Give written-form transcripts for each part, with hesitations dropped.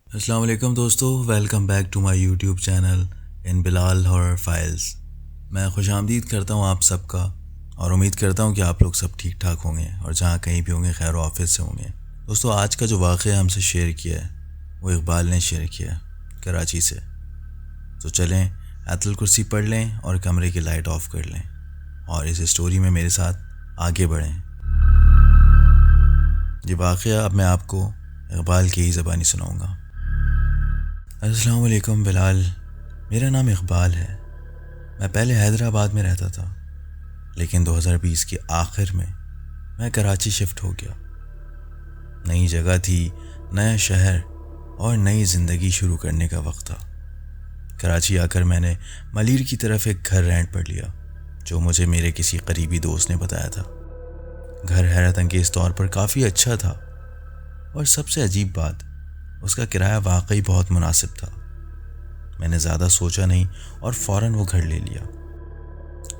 السلام علیکم دوستو، welcome back to my YouTube channel in Bilal horror files. میں خوش آمدید کرتا ہوں آپ سب کا، اور امید کرتا ہوں کہ آپ لوگ سب ٹھیک ٹھاک ہوں گے اور جہاں کہیں بھی ہوں گے خیر و عافیت سے ہوں گے۔ دوستو، آج کا جو واقعہ ہم سے شیئر کیا ہے وہ اقبال نے شیئر کیا ہے کراچی سے۔ تو چلیں آیت الکرسی پڑھ لیں اور کمرے کی لائٹ آف کر لیں اور اس اسٹوری میں میرے ساتھ آگے بڑھیں۔ یہ واقعہ اب میں آپ کو اقبال کی ہی زبانی سناؤں گا۔ السلام علیکم بلال، میرا نام اقبال ہے۔ میں پہلے حیدرآباد میں رہتا تھا، لیکن 2020 کے آخر میں کراچی شفٹ ہو گیا۔ نئی جگہ تھی، نیا شہر اور نئی زندگی شروع کرنے کا وقت تھا۔ کراچی آ کر میں نے ملیر کی طرف ایک گھر رینٹ پر لیا، جو مجھے میرے کسی قریبی دوست نے بتایا تھا۔ گھر حیرت انگیز طور پر کافی اچھا تھا، اور سب سے عجیب بات، اس کا کرایہ واقعی بہت مناسب تھا۔ میں نے زیادہ سوچا نہیں اور فوراً وہ گھر لے لیا۔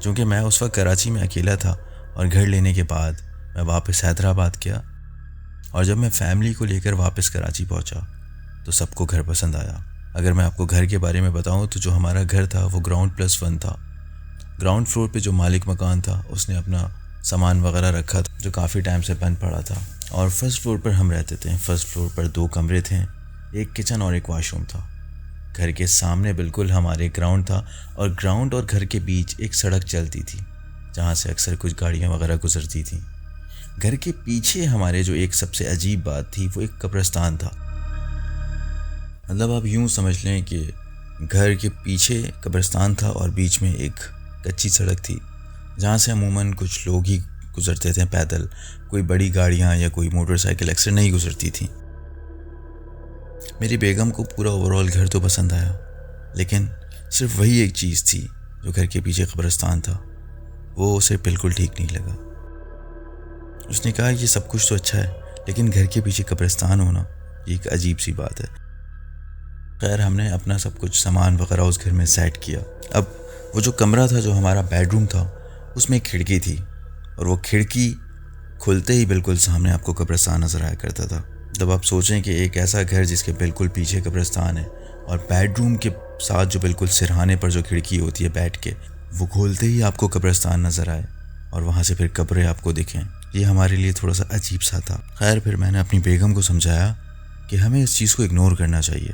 چونکہ میں اس وقت کراچی میں اکیلا تھا اور گھر لینے کے بعد میں واپس حیدرآباد گیا، اور جب میں فیملی کو لے کر واپس کراچی پہنچا تو سب کو گھر پسند آیا۔ اگر میں آپ کو گھر کے بارے میں بتاؤں تو جو ہمارا گھر تھا وہ گراؤنڈ+1 تھا۔ گراؤنڈ فلور پہ جو مالک مکان تھا اس نے اپنا سامان وغیرہ رکھا تھا جو کافی ٹائم سے بند پڑا تھا، اور فرسٹ فلور پر ہم رہتے تھے۔ فرسٹ فلور پر 2 کمرے تھے، ایک کچن اور ایک واش روم تھا۔ گھر کے سامنے بالکل ہمارے گراؤنڈ تھا، اور گراؤنڈ اور گھر کے بیچ ایک سڑک چلتی تھی جہاں سے اکثر کچھ گاڑیاں وغیرہ گزرتی تھیں۔ گھر کے پیچھے ہمارے جو ایک سب سے عجیب بات تھی وہ ایک قبرستان تھا۔ مطلب آپ یوں سمجھ لیں کہ گھر کے پیچھے قبرستان تھا اور بیچ میں ایک کچی سڑک تھی جہاں سے عموماً کچھ لوگ ہی گزرتے تھے پیدل، کوئی بڑی گاڑیاں یا کوئی موٹر سائیکل اکثر نہیں گزرتی تھیں۔ میری بیگم کو پورا اوورال گھر تو پسند آیا، لیکن صرف وہی ایک چیز تھی جو گھر کے پیچھے قبرستان تھا، وہ اسے بالکل ٹھیک نہیں لگا۔ اس نے کہا یہ سب کچھ تو اچھا ہے، لیکن گھر کے پیچھے قبرستان ہونا یہ ایک عجیب سی بات ہے۔ خیر، ہم نے اپنا سب کچھ سامان وغیرہ اس گھر میں سیٹ کیا۔ اب وہ جو کمرہ تھا جو ہمارا بیڈ روم تھا، اس میں ایک کھڑکی تھی، اور وہ کھڑکی کھلتے ہی بالکل سامنے آپ کو قبرستان نظر آیا کرتا تھا۔ جب آپ سوچیں کہ ایک ایسا گھر جس کے بالکل پیچھے قبرستان ہے، اور بیڈ روم کے ساتھ جو بالکل سرہانے پر جو کھڑکی ہوتی ہے بیٹھ کے، وہ کھولتے ہی آپ کو قبرستان نظر آئے اور وہاں سے پھر قبریں آپ کو دکھیں، یہ ہمارے لیے تھوڑا سا عجیب سا تھا۔ خیر، پھر میں نے اپنی بیگم کو سمجھایا کہ ہمیں اس چیز کو اگنور کرنا چاہیے۔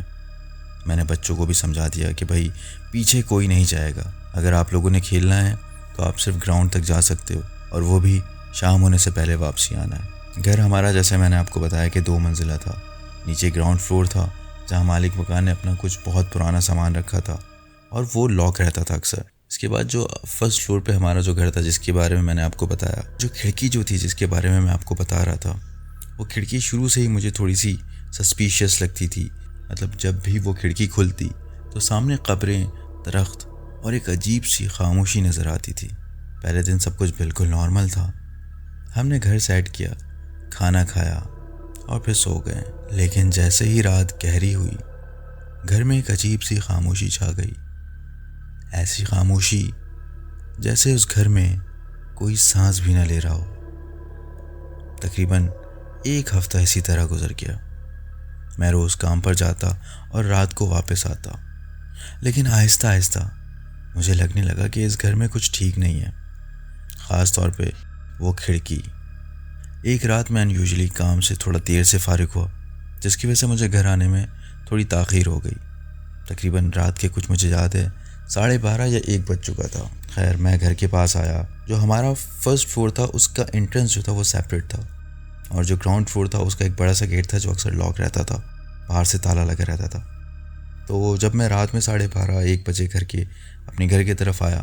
میں نے بچوں کو بھی سمجھا دیا کہ بھائی پیچھے کوئی نہیں جائے گا، اگر آپ لوگوں نے کھیلنا ہے تو آپ صرف گراؤنڈ تک جا سکتے ہو، اور وہ بھی شام ہونے سے پہلے واپسی آنا ہے۔ گھر ہمارا جیسے میں نے آپ کو بتایا کہ 2 منزلہ تھا۔ نیچے گراؤنڈ فلور تھا جہاں مالک مکان نے اپنا کچھ بہت پرانا سامان رکھا تھا، اور وہ لاک رہتا تھا اکثر۔ اس کے بعد جو فرسٹ فلور پہ ہمارا جو گھر تھا جس کے بارے میں نے آپ کو بتایا، جو کھڑکی جو تھی جس کے بارے میں آپ کو بتا رہا تھا، وہ کھڑکی شروع سے ہی مجھے تھوڑی سی سسپیشیس لگتی تھی۔ مطلب جب بھی وہ کھڑکی کھلتی تو سامنے قبریں، درخت اور ایک عجیب سی خاموشی نظر آتی تھی۔ پہلے دن سب کچھ بالکل نارمل تھا۔ ہم نے گھر سیٹ کیا، کھانا کھایا اور پھر سو گئے، لیکن جیسے ہی رات گہری ہوئی گھر میں ایک عجیب سی خاموشی چھا گئی۔ ایسی خاموشی جیسے اس گھر میں کوئی سانس بھی نہ لے رہا ہو۔ تقریباً 1 ہفتہ اسی طرح گزر گیا۔ میں روز کام پر جاتا اور رات کو واپس آتا، لیکن آہستہ آہستہ مجھے لگنے لگا کہ اس گھر میں کچھ ٹھیک نہیں ہے، خاص طور پہ وہ کھڑکی۔ ایک رات میں انیوژلی کام سے تھوڑا دیر سے فارغ ہوا، جس کی وجہ سے مجھے گھر آنے میں تھوڑی تاخیر ہو گئی۔ تقریباً رات کے کچھ مجھے یاد ہے 12:30 یا 1 بج چکا تھا۔ خیر، میں گھر کے پاس آیا۔ جو ہمارا فرسٹ فلور تھا اس کا انٹرنس جو تھا وہ سیپریٹ تھا، اور جو گراؤنڈ فلور تھا اس کا ایک بڑا سا گیٹ تھا جو اکثر لاک رہتا تھا، باہر سے تالا لگا رہتا تھا۔ تو جب میں رات میں 12:30-1 بجے اپنے گھر کی طرف آیا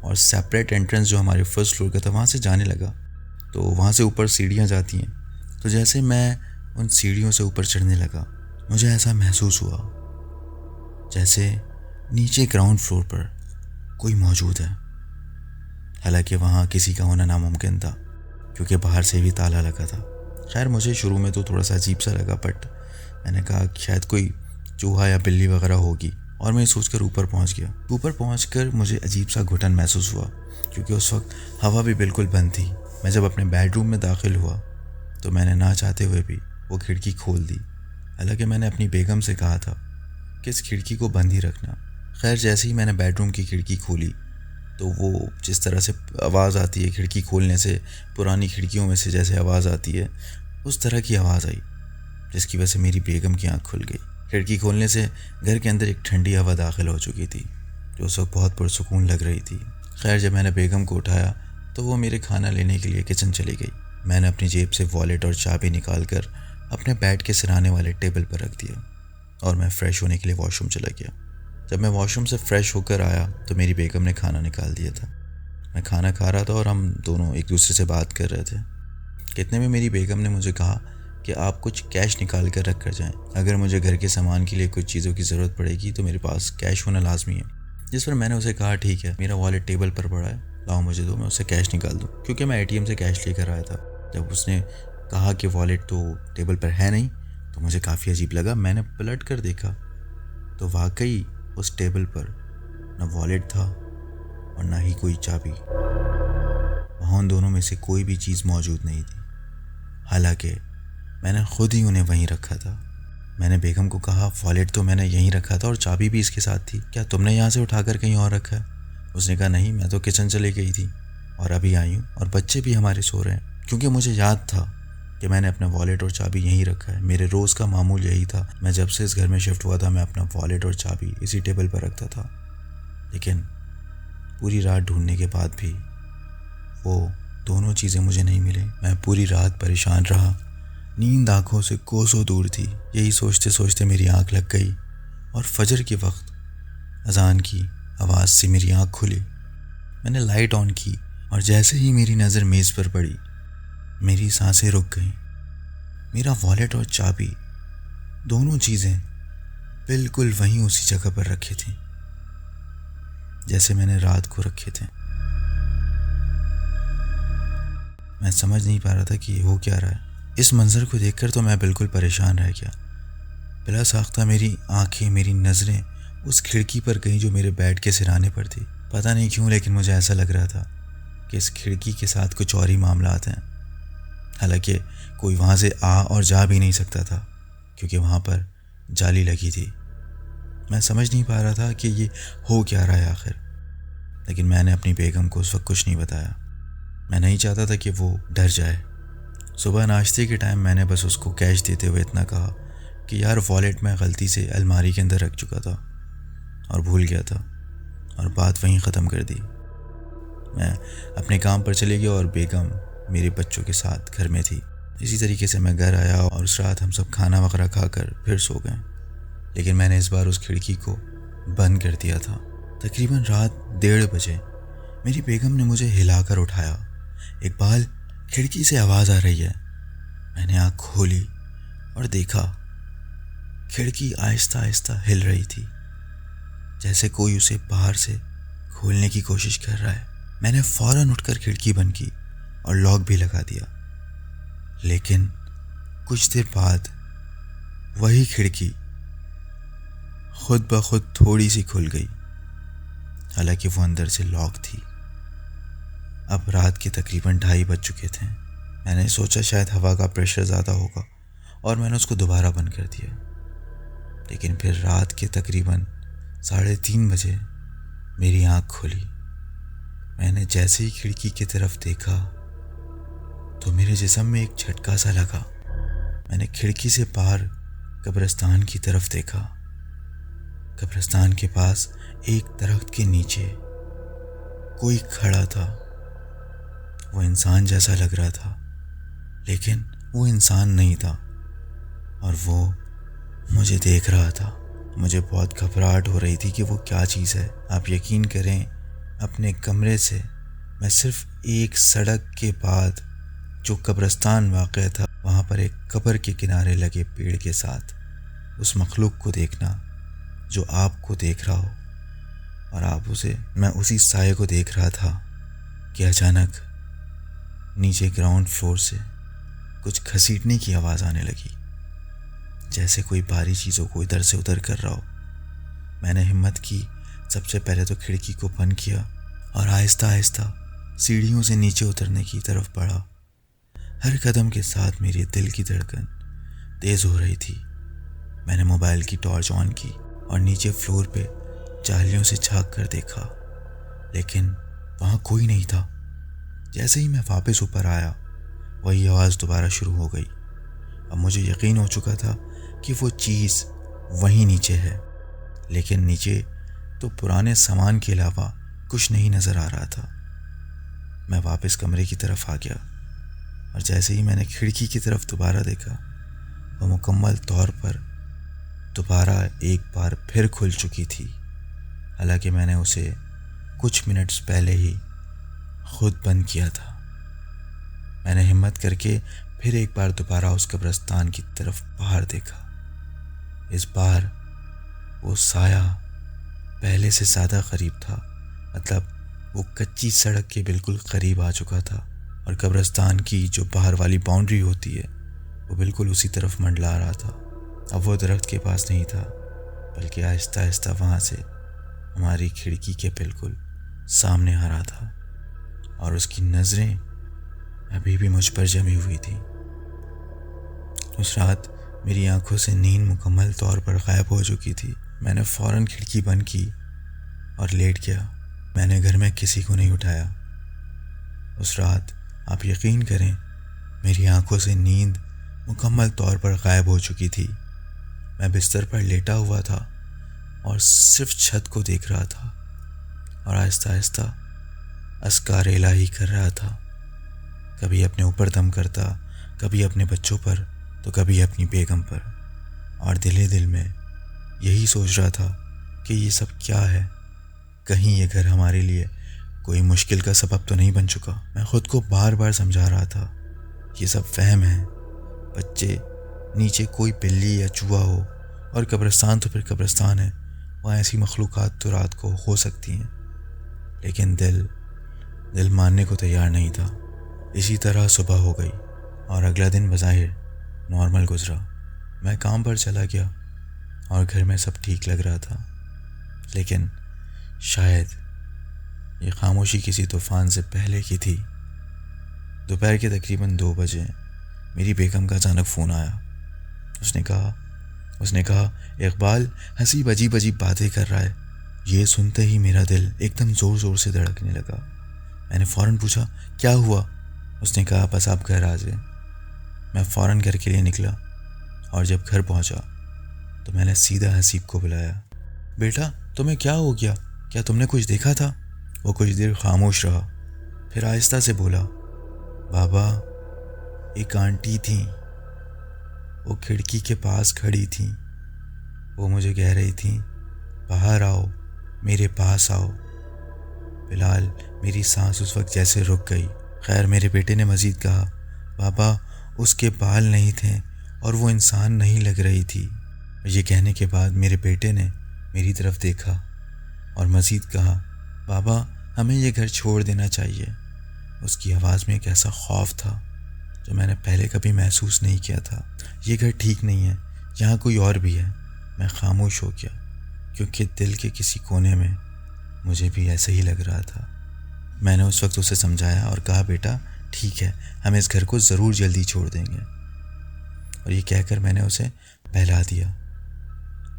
اور سیپریٹ انٹرنس جو ہمارے فرسٹ فلور کا تھا وہاں سے جانے لگا، تو وہاں سے اوپر سیڑھیاں جاتی ہیں، تو جیسے میں ان سیڑھیوں سے اوپر چڑھنے لگا مجھے ایسا محسوس ہوا جیسے نیچے گراؤنڈ فلور پر کوئی موجود ہے، حالانکہ وہاں کسی کا ہونا ناممکن تھا کیونکہ باہر سے بھی تالا لگا تھا۔ خیر، مجھے شروع میں تو تھوڑا سا عجیب سا لگا، بٹ میں نے کہا شاید کوئی چوہا یا بلی وغیرہ ہوگی، اور میں سوچ کر اوپر پہنچ گیا۔ اوپر پہنچ کر مجھے عجیب سا گھٹن محسوس ہوا کیونکہ اس وقت ہوا بھی بالکل بند تھی۔ میں جب اپنے بیڈ روم میں داخل ہوا تو میں نے نہ چاہتے ہوئے بھی وہ کھڑکی کھول دی۔ حالانکہ میں نے اپنی بیگم سے کہا تھا کہ اس کھڑکی کو بند ہی رکھنا۔ خیر جیسے ہی میں نے بیڈ روم کی کھڑکی کھولی تو وہ جس طرح سے آواز آتی ہے کھڑکی کھولنے سے، پرانی کھڑکیوں میں سے جیسے آواز آتی ہے، اس طرح کی آواز آئی، جس کی وجہ سے میری بیگم کی آنکھ کھل گئی۔ کھڑکی کھولنے سے گھر کے اندر ایک ٹھنڈی ہوا داخل ہو چکی تھی جو اس وقت بہت پرسکون لگ رہی تھی۔ خیر جب میں نے بیگم کو اٹھایا تو وہ میرے کھانا لینے کے لیے کچن چلی گئی۔ میں نے اپنی جیب سے والیٹ اور چابی نکال کر اپنے بیڈ کے سرانے والے ٹیبل پر رکھ دیا اور میں فریش ہونے کے لیے واش روم چلا گیا۔ جب میں واش روم سے فریش ہو کر آیا تو میری بیگم نے کھانا نکال دیا تھا۔ میں کھانا کھا رہا تھا اور ہم دونوں ایک دوسرے سے بات کر رہے تھے۔ اتنے میں میری بیگم نے مجھے کہا کہ آپ کچھ کیش نکال کر رکھ کر جائیں، اگر مجھے گھر کے سامان کے لیے کچھ چیزوں کی ضرورت پڑے گی تو میرے پاس کیش ہونا لازمی ہے۔ جس پر میں نے اسے کہا ٹھیک ہے، میرا والیٹ ٹیبل پر پڑا ہے، لاؤ مجھے دو، میں اسے کیش نکال دوں، کیونکہ میں ATM سے کیش لے کر آیا تھا۔ جب اس نے کہا کہ والیٹ تو ٹیبل پر ہے نہیں تو مجھے کافی عجیب لگا۔ میں نے پلٹ کر دیکھا تو واقعی اس ٹیبل پر نہ والیٹ تھا اور نہ ہی کوئی چابی۔ وہاں ان دونوں میں سے کوئی بھی چیز موجود نہیں تھی، حالانکہ میں نے خود ہی انہیں وہیں رکھا تھا۔ میں نے بیگم کو کہا والیٹ تو میں نے یہیں رکھا تھا اور چابی بھی اس کے ساتھ تھی، کیا تم نے یہاں سے اٹھا کر کہیں اور رکھا ہے؟ اس نے کہا نہیں، میں تو کچن چلی گئی تھی اور ابھی آئی ہوں اور بچے بھی ہمارے سو رہے ہیں، کیونکہ مجھے یاد تھا کہ میں نے اپنا والیٹ اور چابی یہیں رکھا ہے۔ میرے روز کا معمول یہی تھا، میں جب سے اس گھر میں شفٹ ہوا تھا میں اپنا والیٹ اور چابی اسی ٹیبل پر رکھتا تھا، لیکن پوری رات ڈھونڈنے کے بعد بھی وہ دونوں چیزیں مجھے نہیں ملیں۔ میں پوری رات پریشان رہا، نیند آنکھوں سے کوسوں دور تھی۔ یہی سوچتے سوچتے میری آنکھ لگ گئی اور فجر کے وقت اذان کی آواز سے میری آنکھ کھلی۔ میں نے لائٹ آن کی اور جیسے ہی میری نظر میز پر پڑی میری سانسیں رک گئیں۔ میرا والیٹ اور چابی دونوں چیزیں بالکل وہیں اسی جگہ پر رکھے تھیں جیسے میں نے رات کو رکھے تھے۔ میں سمجھ نہیں پا رہا تھا کہ یہ ہو کیا رہا ہے۔ اس منظر کو دیکھ کر تو میں بالکل پریشان رہ گیا۔ بلا ساختہ میری آنکھیں، میری نظریں اس کھڑکی پر گئیں جو میرے بیڈ کے سرانے پر تھی۔ پتہ نہیں کیوں لیکن مجھے ایسا لگ رہا تھا کہ اس کھڑکی کے ساتھ کچھ اور ہی معاملات ہیں، حالانکہ کوئی وہاں سے آ اور جا بھی نہیں سکتا تھا کیونکہ وہاں پر جالی لگی تھی۔ میں سمجھ نہیں پا رہا تھا کہ یہ ہو کیا رہا ہے آخر، لیکن میں نے اپنی بیگم کو اس وقت کچھ نہیں بتایا۔ میں نہیں چاہتا تھا کہ وہ ڈر جائے۔ صبح ناشتے کے ٹائم میں نے بس اس کو کیش دیتے ہوئے اتنا کہا کہ یار والیٹ میں غلطی سے الماری کے اندر رکھ چکا تھا اور بھول گیا تھا، اور بات وہیں ختم کر دی۔ میں اپنے کام پر چلے گیا اور بیگم میرے بچوں کے ساتھ گھر میں تھی۔ اسی طریقے سے میں گھر آیا اور اس رات ہم سب کھانا وغیرہ کھا کر پھر سو گئے، لیکن میں نے اس بار اس کھڑکی کو بند کر دیا تھا۔ تقریباً رات 1:30 بجے میری بیگم نے مجھے ہلا کر اٹھایا۔ اقبال، کھڑکی سے آواز آ رہی ہے۔ میں نے آنکھ کھولی اور دیکھا کھڑکی آہستہ آہستہ ہل رہی تھی، جیسے کوئی اسے باہر سے کھولنے کی کوشش کر رہا ہے۔ میں نے فوراً اٹھ کر کھڑکی بند کی اور لاک بھی لگا دیا، لیکن کچھ دیر بعد وہی کھڑکی خود بخود تھوڑی سی کھل گئی، حالانکہ وہ اندر سے لاک تھی۔ اب رات کے تقریباً 2:30 بج چکے تھے۔ میں نے سوچا شاید ہوا کا پریشر زیادہ ہوگا اور میں نے اس کو دوبارہ بند کر دیا، لیکن پھر رات کے تقریباً 3:30 بجے میری آنکھ کھلی۔ میں نے جیسے ہی کھڑکی کی طرف دیکھا تو میرے جسم میں ایک جھٹکا سا لگا۔ میں نے کھڑکی سے باہر قبرستان کی طرف دیکھا۔ قبرستان کے پاس ایک درخت کے نیچے کوئی کھڑا تھا۔ وہ انسان جیسا لگ رہا تھا، لیکن وہ انسان نہیں تھا اور وہ مجھے دیکھ رہا تھا۔ مجھے بہت گھبراہٹ ہو رہی تھی کہ وہ کیا چیز ہے۔ آپ یقین کریں، اپنے کمرے سے میں صرف ایک سڑک کے بعد جو قبرستان واقع تھا وہاں پر ایک قبر کے کنارے لگے پیڑ کے ساتھ اس مخلوق کو دیکھنا جو آپ کو دیکھ رہا ہو، اور میں اسی سائے کو دیکھ رہا تھا کہ اچانک نیچے گراؤنڈ فلور سے کچھ گھسیٹنے کی آواز آنے لگی، جیسے کوئی بھاری چیزوں کو ادھر سے ادھر کر رہا ہو۔ میں نے ہمت کی، سب سے پہلے تو کھڑکی کو بند کیا اور آہستہ آہستہ سیڑھیوں سے نیچے اترنے کی طرف بڑھا۔ ہر قدم کے ساتھ میرے دل کی دھڑکن تیز ہو رہی تھی میں نے موبائل کی ٹارچ آن کی اور نیچے فلور پہ جالیوں سے جھانک کر دیکھا، لیکن وہاں کوئی نہیں تھا۔ جیسے ہی میں واپس اوپر آیا وہی آواز دوبارہ شروع ہو گئی۔ اب مجھے یقین ہو چکا تھا کہ وہ چیز وہیں نیچے ہے، لیکن نیچے تو پرانے سامان کے علاوہ کچھ نہیں نظر آ رہا تھا۔ میں واپس کمرے کی طرف آ گیا اور جیسے ہی میں نے کھڑکی کی طرف دوبارہ دیکھا، وہ مکمل طور پر دوبارہ ایک بار پھر کھل چکی تھی، حالانکہ میں نے اسے کچھ منٹس پہلے ہی خود بند کیا تھا۔ میں نے ہمت کر کے پھر ایک بار دوبارہ اس قبرستان کی طرف باہر دیکھا۔ اس بار وہ سایہ پہلے سے زیادہ قریب تھا، مطلب وہ کچی سڑک کے بالکل قریب آ چکا تھا اور قبرستان کی جو باہر والی باؤنڈری ہوتی ہے وہ بالکل اسی طرف منڈلا رہا تھا۔ اب وہ درخت کے پاس نہیں تھا، بلکہ آہستہ آہستہ وہاں سے ہماری کھڑکی کے بالکل سامنے آ رہا تھا اور اس کی نظریں ابھی بھی مجھ پر جمی ہوئی تھیں۔ اس رات میری آنکھوں سے نیند مکمل طور پر غائب ہو چکی تھی۔ میں نے فوراً کھڑکی بند کی اور لیٹ گیا۔ میں نے گھر میں کسی کو نہیں اٹھایا۔ اس رات آپ یقین کریں میری آنکھوں سے نیند مکمل طور پر غائب ہو چکی تھی۔ میں بستر پر لیٹا ہوا تھا اور صرف چھت کو دیکھ رہا تھا اور آہستہ آہستہ اذکار الہی کر رہا تھا۔ کبھی اپنے اوپر دم کرتا، کبھی اپنے بچوں پر تو کبھی اپنی بیگم پر، اور دل ہی دل میں یہی سوچ رہا تھا کہ یہ سب کیا ہے، کہیں یہ گھر ہمارے لیے کوئی مشکل کا سبب تو نہیں بن چکا۔ میں خود کو بار بار سمجھا رہا تھا یہ سب فہم ہے، بچے، نیچے کوئی بلی یا چوہا ہو، اور قبرستان تو پھر قبرستان ہے، وہاں ایسی مخلوقات تو رات کو ہو سکتی ہیں۔ لیکن دل ماننے کو تیار نہیں تھا۔ اسی طرح صبح ہو گئی اور اگلا دن بظاہر نارمل گزرا۔ میں کام پر چلا گیا اور گھر میں سب ٹھیک لگ رہا تھا، لیکن شاید یہ خاموشی کسی طوفان سے پہلے کی تھی۔ دوپہر کے تقریباً 2 بجے میری بیگم کا اچانک فون آیا۔ اس نے کہا اقبال عجیب عجیب باتیں کر رہا ہے۔ یہ سنتے ہی میرا دل ایک دم زور زور سے دھڑکنے لگا۔ میں نے فوراً پوچھا کیا ہوا؟ اس نے کہا بس آپ گھر آ جائیں۔ میں فوراً گھر کے لیے نکلا اور جب گھر پہنچا تو میں نے سیدھا حسیب کو بلایا۔ بیٹا تمہیں کیا ہو گیا؟ کیا تم نے کچھ دیکھا تھا؟ وہ کچھ دیر خاموش رہا، پھر آہستہ سے بولا بابا ایک آنٹی تھیں، وہ کھڑکی کے پاس کھڑی تھیں، وہ مجھے کہہ رہی تھیں باہر آؤ، میرے پاس آؤ۔ بلال میری سانس اس وقت جیسے رک گئی۔ خیر میرے بیٹے نے مزید کہا بابا اس کے بال نہیں تھے اور وہ انسان نہیں لگ رہی تھی۔ یہ کہنے کے بعد میرے بیٹے نے میری طرف دیکھا اور مزید کہا بابا ہمیں یہ گھر چھوڑ دینا چاہیے۔ اس کی آواز میں ایک ایسا خوف تھا جو میں نے پہلے کبھی محسوس نہیں کیا تھا۔ یہ گھر ٹھیک نہیں ہے، یہاں کوئی اور بھی ہے۔ میں خاموش ہو گیا کیونکہ دل کے کسی کونے میں مجھے بھی ایسے ہی لگ رہا تھا۔ میں نے اس وقت اسے سمجھایا اور کہا بیٹا ٹھیک ہے، ہم اس گھر کو ضرور جلدی چھوڑ دیں گے، اور یہ کہہ کر میں نے اسے بہلا دیا۔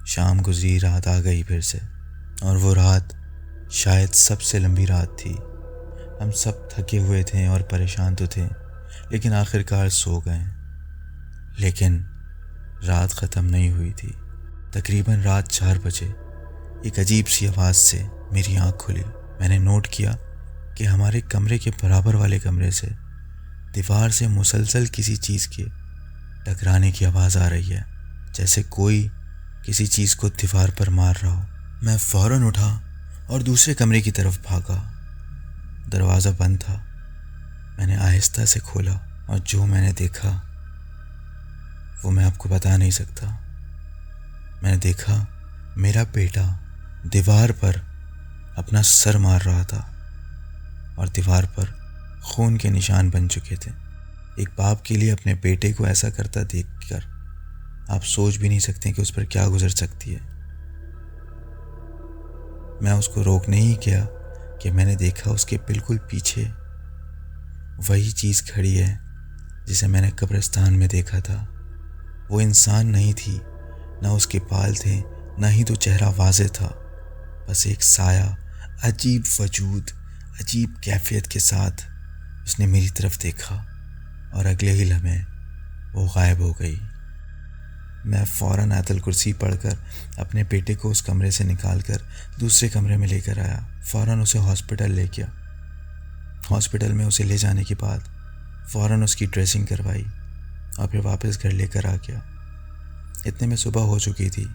شام گزری، رات آ گئی پھر سے، اور وہ رات شاید سب سے لمبی رات تھی۔ ہم سب تھکے ہوئے تھے اور پریشان تو تھے، لیکن آخر کار سو گئے۔ لیکن رات ختم نہیں ہوئی تھی۔ تقریباً رات 4 بجے ایک عجیب سی آواز سے میری آنکھ کھلی۔ میں نے نوٹ کیا کہ ہمارے کمرے کے برابر والے کمرے سے دیوار سے مسلسل کسی چیز کے ٹکرانے کی آواز آ رہی ہے، جیسے کوئی کسی چیز کو دیوار پر مار رہا ہو۔ میں فوراً اٹھا اور دوسرے کمرے کی طرف بھاگا۔ دروازہ بند تھا۔ میں نے آہستہ سے کھولا اور جو میں نے دیکھا وہ میں آپ کو بتا نہیں سکتا۔ میں نے دیکھا میرا بیٹا دیوار پر اپنا سر مار رہا تھا اور دیوار پر خون کے نشان بن چکے تھے۔ ایک باپ کے لیے اپنے بیٹے کو ایسا کرتا دیکھ کر آپ سوچ بھی نہیں سکتے کہ اس پر کیا گزر سکتی ہے۔ میں اس کو روکنے ہی گیا کہ میں نے دیکھا اس کے بالکل پیچھے وہی چیز کھڑی ہے جسے میں نے قبرستان میں دیکھا تھا۔ وہ انسان نہیں تھی، نہ اس کے بال تھے، نہ ہی تو چہرہ واضح تھا، بس ایک سایہ، عجیب وجود، عجیب کیفیت کے ساتھ اس نے میری طرف دیکھا اور اگلے ہی لمحے وہ غائب ہو گئی۔ میں فوراً آیت الکرسی پڑھ کر اپنے بیٹے کو اس کمرے سے نکال کر دوسرے کمرے میں لے کر آیا، فوراً اسے ہاسپٹل لے گیا۔ ہاسپٹل میں اسے لے جانے کے بعد فوراً اس کی ڈریسنگ کروائی اور پھر واپس گھر لے کر آ گیا۔ اتنے میں صبح ہو چکی تھی۔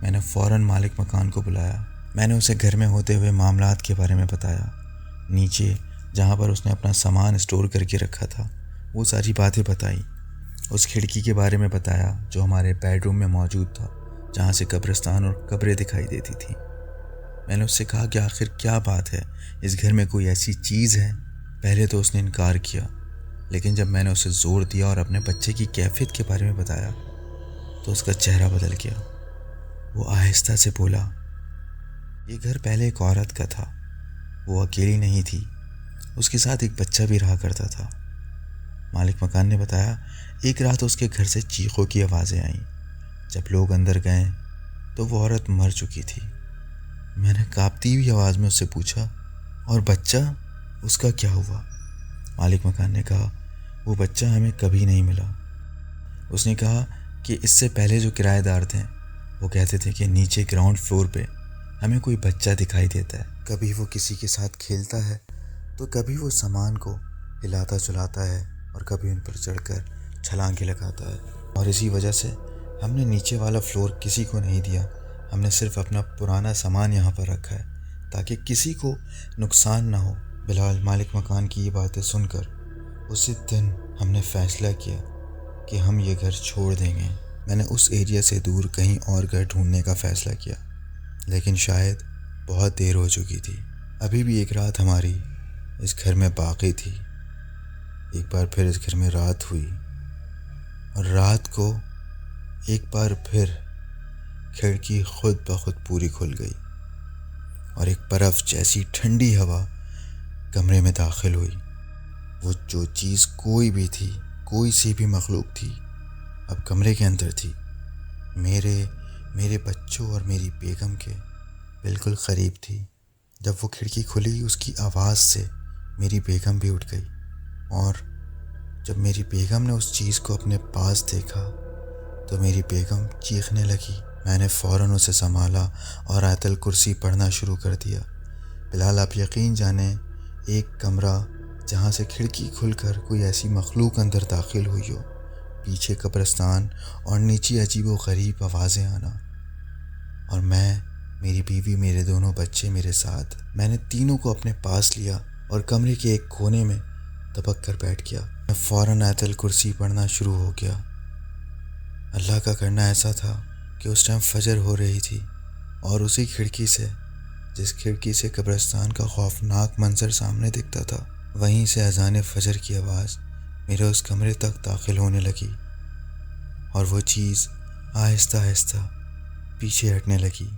میں نے فوراً مالک مکان کو بلایا۔ میں نے اسے گھر میں ہوتے ہوئے معاملات کے بارے میں بتایا۔ نیچے جہاں پر اس نے اپنا سامان اسٹور کر کے رکھا تھا وہ ساری باتیں بتائیں۔ اس کھڑکی کے بارے میں بتایا جو ہمارے بیڈ روم میں موجود تھا، جہاں سے قبرستان اور قبریں دکھائی دیتی تھیں۔ میں نے اس سے کہا کہ آخر کیا بات ہے، اس گھر میں کوئی ایسی چیز ہے؟ پہلے تو اس نے انکار کیا، لیکن جب میں نے اسے زور دیا اور اپنے بچے کی کیفیت کے بارے میں بتایا تو اس کا چہرہ بدل گیا۔ وہ آہستہ سے بولا، یہ گھر پہلے ایک عورت کا تھا، وہ اکیلی نہیں تھی، اس کے ساتھ ایک بچہ بھی رہا کرتا تھا۔ مالک مکان نے بتایا، ایک رات اس کے گھر سے چیخوں کی آوازیں آئیں۔ جب لوگ اندر گئے تو وہ عورت مر چکی تھی۔ میں نے کانپتی ہوئی آواز میں اس سے پوچھا، اور بچہ، اس کا کیا ہوا؟ مالک مکان نے کہا، وہ بچہ ہمیں کبھی نہیں ملا۔ اس نے کہا کہ اس سے پہلے جو کرایہ دار تھے وہ کہتے تھے کہ نیچے گراؤنڈ فلور پہ ہمیں کوئی بچہ دکھائی دیتا ہے، کبھی وہ کسی کے ساتھ کھیلتا ہے تو کبھی وہ سامان کو ہلاتا چلاتا ہے اور کبھی ان پر چڑھ کر چھلانگیں لگاتا ہے، اور اسی وجہ سے ہم نے نیچے والا فلور کسی کو نہیں دیا۔ ہم نے صرف اپنا پرانا سامان یہاں پر رکھا ہے تاکہ کسی کو نقصان نہ ہو۔ بلال، مالک مکان کی یہ باتیں سن کر اسی دن ہم نے فیصلہ کیا کہ ہم یہ گھر چھوڑ دیں گے۔ میں نے اس ایریا سے دور کہیں اور گھر ڈھونڈنے کا فیصلہ کیا، لیکن شاید بہت دیر ہو چکی تھی۔ ابھی بھی ایک رات ہماری اس گھر میں باقی تھی۔ ایک بار پھر اس گھر میں رات ہوئی، اور رات کو ایک بار پھر کھڑکی خود بخود پوری کھل گئی اور ایک برف جیسی ٹھنڈی ہوا کمرے میں داخل ہوئی۔ وہ جو چیز کوئی بھی تھی، کوئی سی بھی مخلوق تھی، اب کمرے کے اندر تھی، میرے بچوں اور میری بیگم کے بالکل قریب تھی۔ جب وہ کھڑکی کھلی اس کی آواز سے میری بیگم بھی اٹھ گئی، اور جب میری بیگم نے اس چیز کو اپنے پاس دیکھا تو میری بیگم چیخنے لگی۔ میں نے فوراً اسے سنبھالا اور آیت الکرسی پڑھنا شروع کر دیا۔ بلال، آپ یقین جانیں، ایک کمرہ جہاں سے کھڑکی کھل کر کوئی ایسی مخلوق اندر داخل ہوئی ہو، پیچھے قبرستان اور نیچے عجیب و غریب آوازیں آنا، اور میں، میری بیوی، میرے دونوں بچے میرے ساتھ، میں نے تینوں کو اپنے پاس لیا اور کمرے کے ایک کونے میں دبک کر بیٹھ گیا۔ میں فوراً آیت الکرسی پڑھنا شروع ہو گیا۔ اللہ کا کرنا ایسا تھا کہ اس ٹائم فجر ہو رہی تھی، اور اسی کھڑکی سے، جس کھڑکی سے قبرستان کا خوفناک منظر سامنے دکھتا تھا، وہیں سے اذان فجر کی آواز میرے اس کمرے تک داخل ہونے لگی، اور وہ چیز آہستہ آہستہ پیچھے ہٹنے لگی،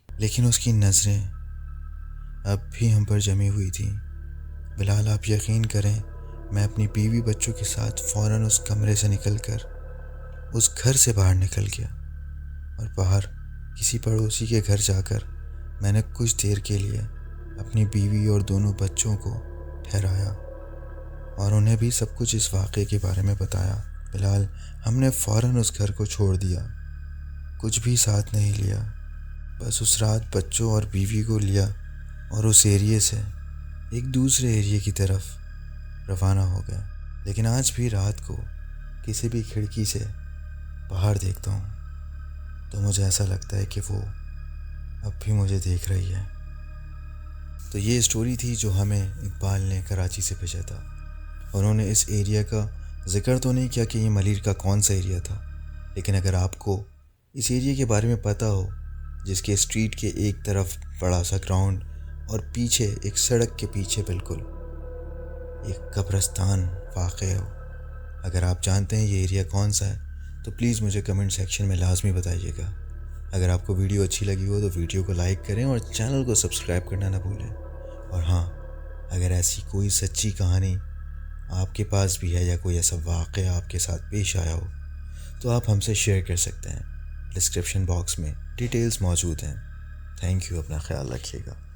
لیکن اس کی نظریں اب بھی ہم پر جمی ہوئی تھیں۔ بلال، آپ یقین کریں، میں اپنی بیوی بچوں کے ساتھ فوراً اس کمرے سے نکل کر اس گھر سے باہر نکل گیا، اور باہر کسی پڑوسی کے گھر جا کر میں نے کچھ دیر کے لیے اپنی بیوی اور دونوں بچوں کو ٹھہرایا اور انہیں بھی سب کچھ اس واقعے کے بارے میں بتایا۔ بلال، ہم نے فوراً اس گھر کو چھوڑ دیا، کچھ بھی ساتھ نہیں لیا، بس اس رات بچوں اور بیوی کو لیا اور اس ایریے سے ایک دوسرے ایریے کی طرف روانہ ہو گیا۔ لیکن آج بھی رات کو کسی بھی کھڑکی سے باہر دیکھتا ہوں تو مجھے ایسا لگتا ہے کہ وہ اب بھی مجھے دیکھ رہی ہے۔ تو یہ اسٹوری تھی جو ہمیں اقبال نے کراچی سے بھیجا تھا، اور انہوں نے اس ایریا کا ذکر تو نہیں کیا کہ یہ ملیر کا کون سا ایریا تھا، لیکن اگر آپ کو اس ایریا کے بارے میں پتہ ہو، جس کے اسٹریٹ کے ایک طرف بڑا سا گراؤنڈ اور پیچھے ایک سڑک کے پیچھے بالکل ایک قبرستان واقع ہو، اگر آپ جانتے ہیں یہ ایریا کون سا ہے تو پلیز مجھے کمنٹ سیکشن میں لازمی بتائیے گا۔ اگر آپ کو ویڈیو اچھی لگی ہو تو ویڈیو کو لائک کریں اور چینل کو سبسکرائب کرنا نہ بھولیں۔ اور ہاں، اگر ایسی کوئی سچی کہانی آپ کے پاس بھی ہے یا کوئی ایسا واقعہ آپ کے ساتھ پیش آیا ہو تو آپ ہم سے شیئر کر سکتے ہیں۔ ڈسکرپشن باکس میں ڈیٹیلز موجود ہیں۔ تھینک یو، اپنا خیال رکھیے گا۔